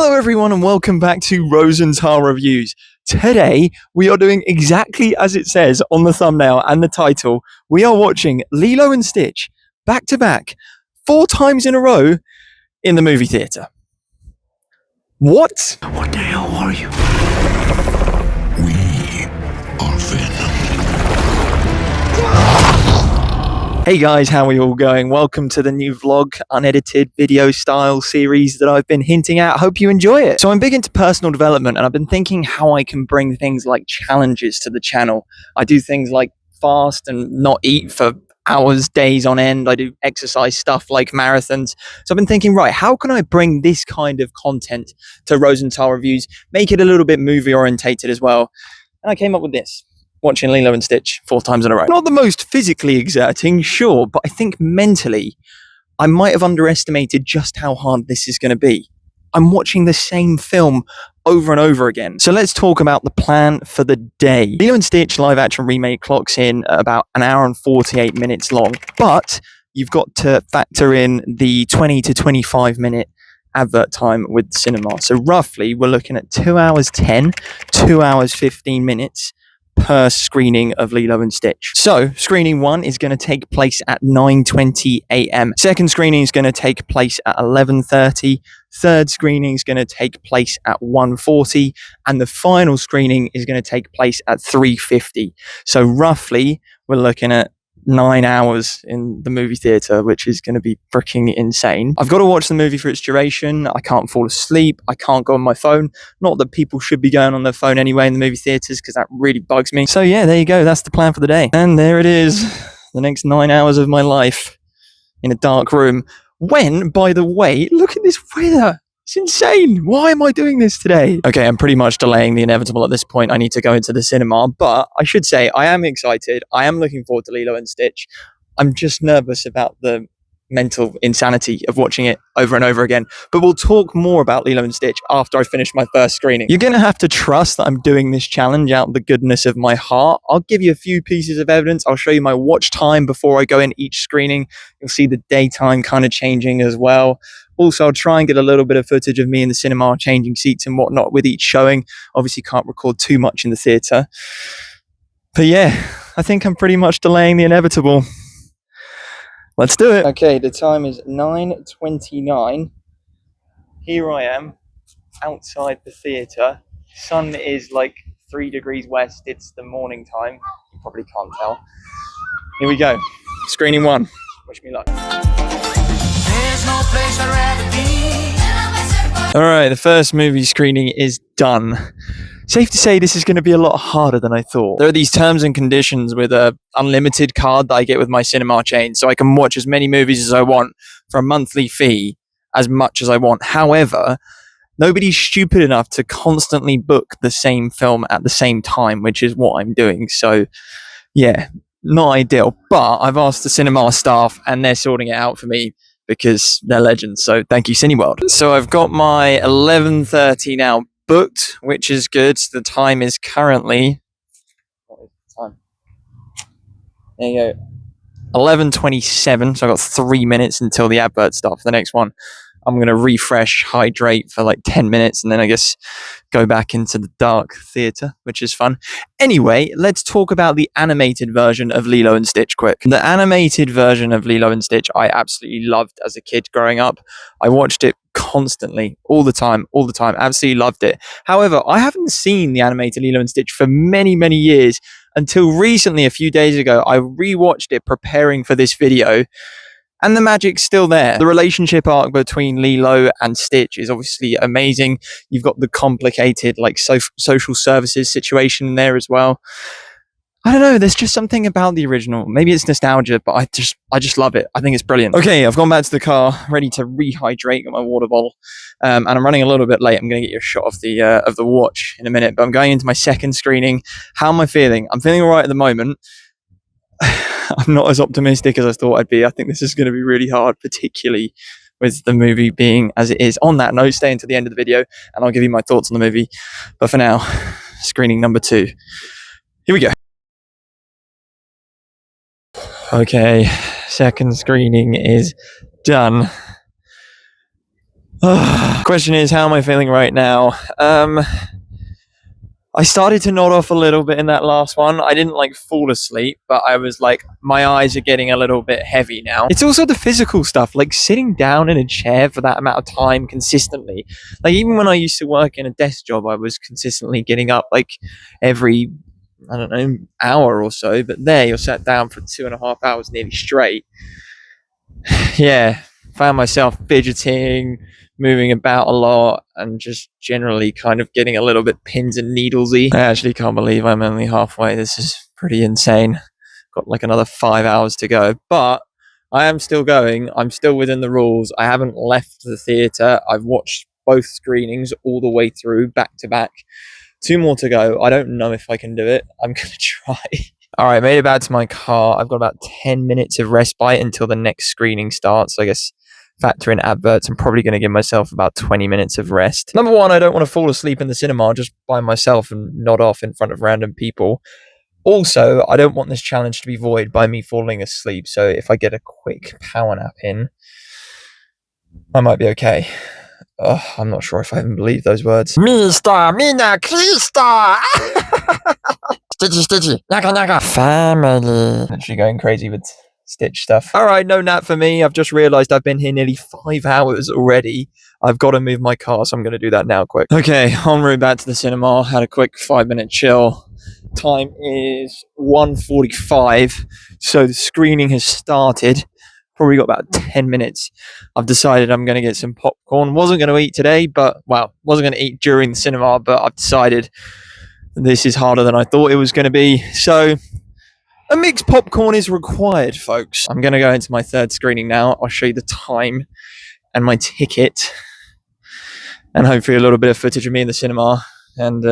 Hello everyone and welcome back to Rosenthal Reviews. Today we are doing exactly as it says on the thumbnail and the title. We are watching Lilo and Stitch back to back 4 times in a row in the movie theatre. What? What the hell are you? We are Venom. Hey guys, how are you all going? Welcome to the new vlog, unedited video style series that I've been hinting at. I hope you enjoy it. So I'm big into personal development and I've been thinking how I can bring things like challenges to the channel. I do things like fast and not eat for hours, days on end. I do exercise stuff like marathons. So I've been thinking, right, how can I bring this kind of content to Rosenthal Reviews, make it a little bit movie orientated as well? And I came up with this. Watching Lilo and Stitch 4 times in a row. Not the most physically exerting, sure, but I think mentally, I might have underestimated just how hard this is going to be. I'm watching the same film over and over again. So let's talk about the plan for the day. Lilo and Stitch live action remake clocks in at about an hour and 48 minutes long, but you've got to factor in the 20 to 25 minute advert time with cinema. So roughly, we're looking at 2 hours 10, 2 hours 15 minutes per screening of Lilo and Stitch. So screening 1 is going to take place at 9:20 a.m. Second screening is going to take place at 11:30. Third screening is going to take place at 1:40, and the final screening is going to take place at 3:50. So roughly we're looking at 9 hours in the movie theatre, which is going to be freaking insane. I've got to watch the movie for its duration. I can't fall asleep. I can't go on my phone. Not that people should be going on their phone anyway in the movie theatres, because that really bugs me. So yeah, there you go. That's the plan for the day. And there it is. The next 9 hours of my life in a dark room. When, by the way, look at this weather. It's insane. Why am I doing this today? Okay, I'm pretty much delaying the inevitable at this point. I need to go into the cinema, but I should say I am excited. I am looking forward to Lilo and Stitch. I'm just nervous about the mental insanity of watching it over and over again. But we'll talk more about Lilo and Stitch after I finish my first screening. You're going to have to trust that I'm doing this challenge out of the goodness of my heart. I'll give you a few pieces of evidence. I'll show you my watch time before I go in each screening. You'll see the daytime kind of changing as well. Also, I'll try and get a little bit of footage of me in the cinema changing seats and whatnot with each showing. Obviously, can't record too much in the theatre. But yeah, I think I'm pretty much delaying the inevitable. Let's do it. Okay, the time is 9:29. Here I am, outside the theatre. Sun is like 3 degrees west. It's the morning time. You probably can't tell. Here we go. Screening 1. Wish me luck. There's no place I'd rather be. Alright, the first movie screening is done. Safe to say this is going to be a lot harder than I thought. There are these terms and conditions with a unlimited card that I get with my cinema chain, so I can watch as many movies as I want for a monthly fee, as much as I want. However, nobody's stupid enough to constantly book the same film at the same time, which is what I'm doing. So yeah, not ideal, but I've asked the cinema staff and they're sorting it out for me because they're legends. So thank you, Cineworld. So I've got my 11:30 now booked, which is good. The time is currently, what is the time? There you go, 11:27. So I've got 3 minutes until the advert starts for the next one. I'm going to refresh, hydrate for like 10 minutes, and then I guess go back into the dark theatre, which is fun. Anyway, let's talk about the animated version of Lilo and Stitch quick. The animated version of Lilo and Stitch I absolutely loved as a kid growing up. I watched it constantly, all the time, absolutely loved it. However, I haven't seen the animated Lilo and Stitch for many, many years until recently, a few days ago. I rewatched it preparing for this video. And the magic's still there. The relationship arc between Lilo and Stitch is obviously amazing. You've got the complicated like social services situation there as well. I don't know, there's just something about the original. Maybe it's nostalgia, but I just love it. I think it's brilliant. Okay, I've gone back to the car, ready to rehydrate, got my water bottle. And I'm running a little bit late. I'm going to get you a shot of the watch in a minute, but I'm going into my second screening. How am I feeling? I'm feeling all right at the moment. I'm not as optimistic as I thought I'd be. I think this is going to be really hard, particularly with the movie being as it is. On that note, stay until the end of the video and I'll give you my thoughts on the movie. But for now, screening number 2. Here we go. Okay, second screening is done. Question is, how am I feeling right now? I started to nod off a little bit in that last one. I didn't like fall asleep, but I was like, my eyes are getting a little bit heavy now. It's also the physical stuff, like sitting down in a chair for that amount of time consistently. Like even when I used to work in a desk job, I was consistently getting up like every, I don't know, hour or so. But there, you're sat down for 2.5 hours nearly straight. Yeah, found myself fidgeting, moving about a lot, and just generally kind of getting a little bit pins and needlesy. I actually can't believe I'm only halfway. This is pretty insane. Got like another 5 hours to go, but I am still going. I'm still within the rules. I haven't left the theatre. I've watched both screenings all the way through, back to back. 2 more to go. I don't know if I can do it. I'm going to try. All right, made it back to my car. I've got about 10 minutes of respite until the next screening starts. I guess factor in adverts, I'm probably going to give myself about 20 minutes of rest. Number one, I don't want to fall asleep in the cinema just by myself and nod off in front of random people. Also, I don't want this challenge to be void by me falling asleep. So if I get a quick power nap in, I might be okay. I'm not sure if I even believe those words. Mr. Mina Krista! Stitchy, naga, family. Literally going crazy with Stitch stuff. All right, no nap for me. I've just realized I've been here nearly 5 hours already. I've got to move my car, so I'm going to do that now quick. Okay, en route back to the cinema. Had a quick 5-minute chill. Time is 1:45, so the screening has started. Probably got about 10 minutes. I've decided I'm going to get some popcorn. Wasn't going to eat today, wasn't going to eat during the cinema, but I've decided this is harder than I thought it was going to be. So a mixed popcorn is required, folks. I'm going to go into my third screening now. I'll show you the time and my ticket, and hopefully a little bit of footage of me in the cinema. And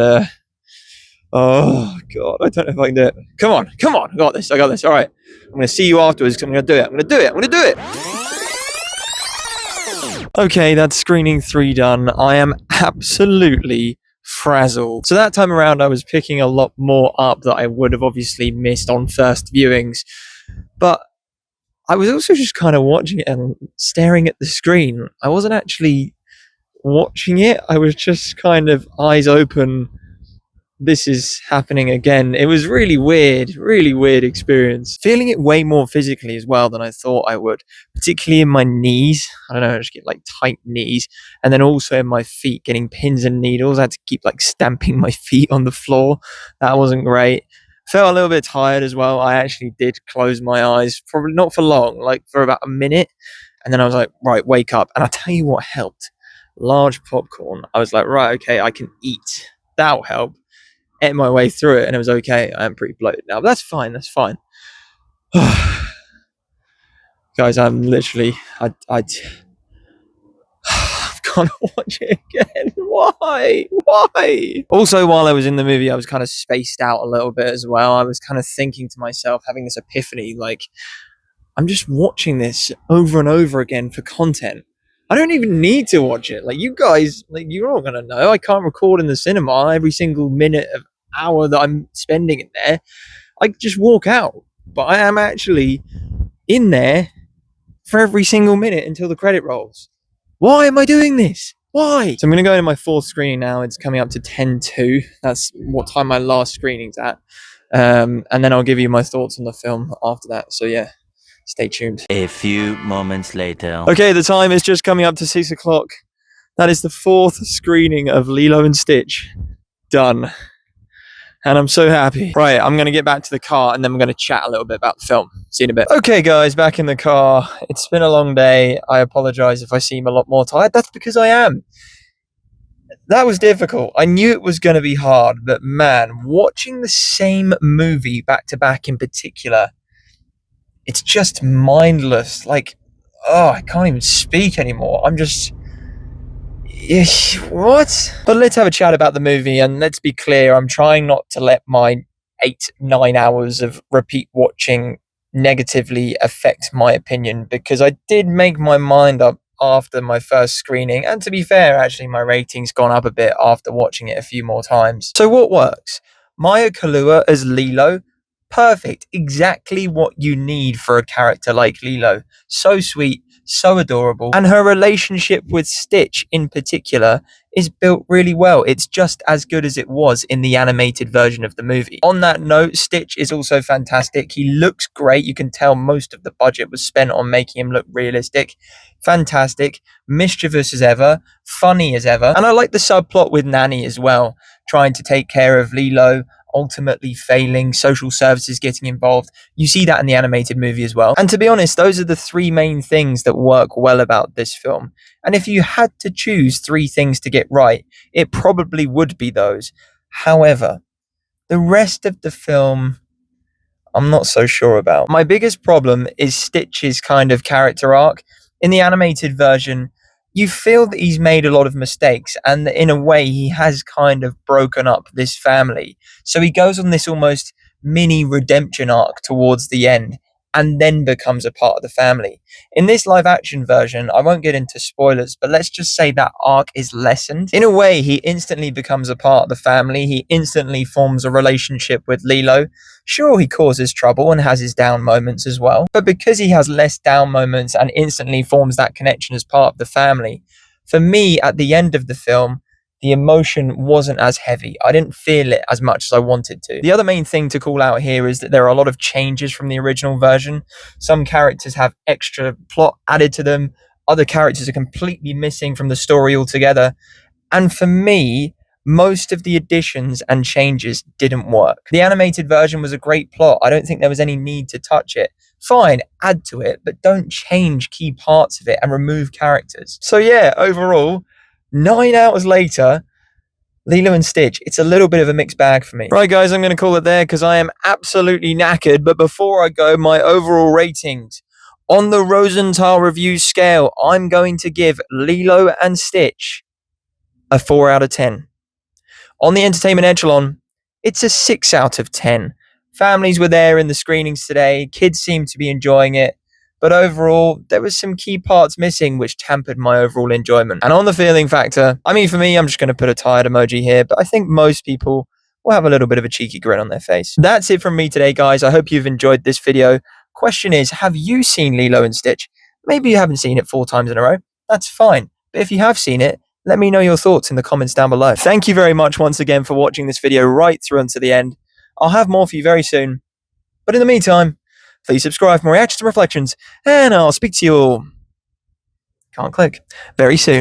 oh god, I don't know if I can do it. Come on, I got this. All right, I'm going to see you afterwards. I'm going to do it. Okay, that's screening 3 done. I am absolutely frazzled. So that time around, I was picking a lot more up that I would have obviously missed on first viewings. But I was also just kind of watching it and staring at the screen. I wasn't actually watching it. I was just kind of eyes open. This is happening again. It was really weird experience. Feeling it way more physically as well than I thought I would, particularly in my knees. I don't know, I just get like tight knees. And then also in my feet, getting pins and needles. I had to keep like stamping my feet on the floor. That wasn't great. Felt a little bit tired as well. I actually did close my eyes, probably not for long, like for about a minute. And then I was like, right, wake up. And I'll tell you what helped. Large popcorn. I was like, right, okay, I can eat. That'll help. Ate my way through it and it was okay. I am pretty bloated now, but that's fine. Guys, I'm literally, I've got to watch it again. Why? Also, while I was in the movie, I was kind of spaced out a little bit as well. I was kind of thinking to myself, having this epiphany, like, I'm just watching this over and over again for content. I don't even need to watch it. Like, you guys, like, you're all gonna know. I can't record in the cinema every single minute of hour that I'm spending in there. I just walk out. But I am actually in there for every single minute until the credit rolls. Why am I doing this? Why? So I'm gonna go into my 4th screening now. It's coming up to 10:02. That's what time my last screening's at. And then I'll give you my thoughts on the film after that. So yeah. Stay tuned. A few moments later. Okay, the time is just coming up to 6 o'clock. That is the 4th screening of Lilo and Stitch. Done. And I'm so happy. Right, I'm going to get back to the car and then we're going to chat a little bit about the film. See you in a bit. Okay, guys, back in the car. It's been a long day. I apologize if I seem a lot more tired. That's because I am. That was difficult. I knew it was going to be hard, but man, watching the same movie back to back in particular, it's just mindless. Like, I can't even speak anymore. I'm just... what? But let's have a chat about the movie, and let's be clear, I'm trying not to let my 8-9 hours of repeat watching negatively affect my opinion, because I did make my mind up after my first screening, and to be fair, actually, my rating's gone up a bit after watching it a few more times. So what works? Maya Kalua as Lilo Perfect. Exactly what you need for a character like Lilo. So sweet, so adorable. And her relationship with Stitch in particular is built really well. It's just as good as it was in the animated version of the movie. On that note, Stitch is also fantastic. He looks great. You can tell most of the budget was spent on making him look realistic. Fantastic. Mischievous as ever. Funny as ever. And I like the subplot with Nanny as well, trying to take care of Lilo, ultimately failing, social services getting involved. You see that in the animated movie as well. And to be honest, those are the three main things that work well about this film. And if you had to choose three things to get right, it probably would be those. However, the rest of the film, I'm not so sure about. My biggest problem is Stitch's kind of character arc. In the animated version, you feel that he's made a lot of mistakes and that in a way he has kind of broken up this family. So he goes on this almost mini redemption arc towards the end and then becomes a part of the family. In this live action version, I won't get into spoilers, but let's just say that arc is lessened. In a way, he instantly becomes a part of the family. He instantly forms a relationship with Lilo. Sure, he causes trouble and has his down moments as well, but because he has less down moments and instantly forms that connection as part of the family, for me, at the end of the film, the emotion wasn't as heavy. I didn't feel it as much as I wanted to. The other main thing to call out here is that there are a lot of changes from the original version. Some characters have extra plot added to them. Other characters are completely missing from the story altogether. And for me, most of the additions and changes didn't work. The animated version was a great plot. I don't think there was any need to touch it. Fine, add to it, but don't change key parts of it and remove characters. So yeah, overall, 9 hours later, Lilo and Stitch, it's a little bit of a mixed bag for me. Right, guys, I'm going to call it there because I am absolutely knackered. But before I go, my overall ratings. On the Rosenthal review scale, I'm going to give Lilo and Stitch a 4 out of 10. On the entertainment echelon, it's a 6 out of 10. Families were there in the screenings today. Kids seemed to be enjoying it. But overall, there was some key parts missing which tampered my overall enjoyment. And on the feeling factor, I mean, for me, I'm just going to put a tired emoji here, but I think most people will have a little bit of a cheeky grin on their face. That's it from me today, guys. I hope you've enjoyed this video. Question is, have you seen Lilo and Stitch? Maybe you haven't seen it 4 times in a row. That's fine. But if you have seen it, let me know your thoughts in the comments down below. Thank you very much once again for watching this video right through until the end. I'll have more for you very soon. But in the meantime, please subscribe for more reactions and reflections, and I'll speak to you all, can't click, very soon.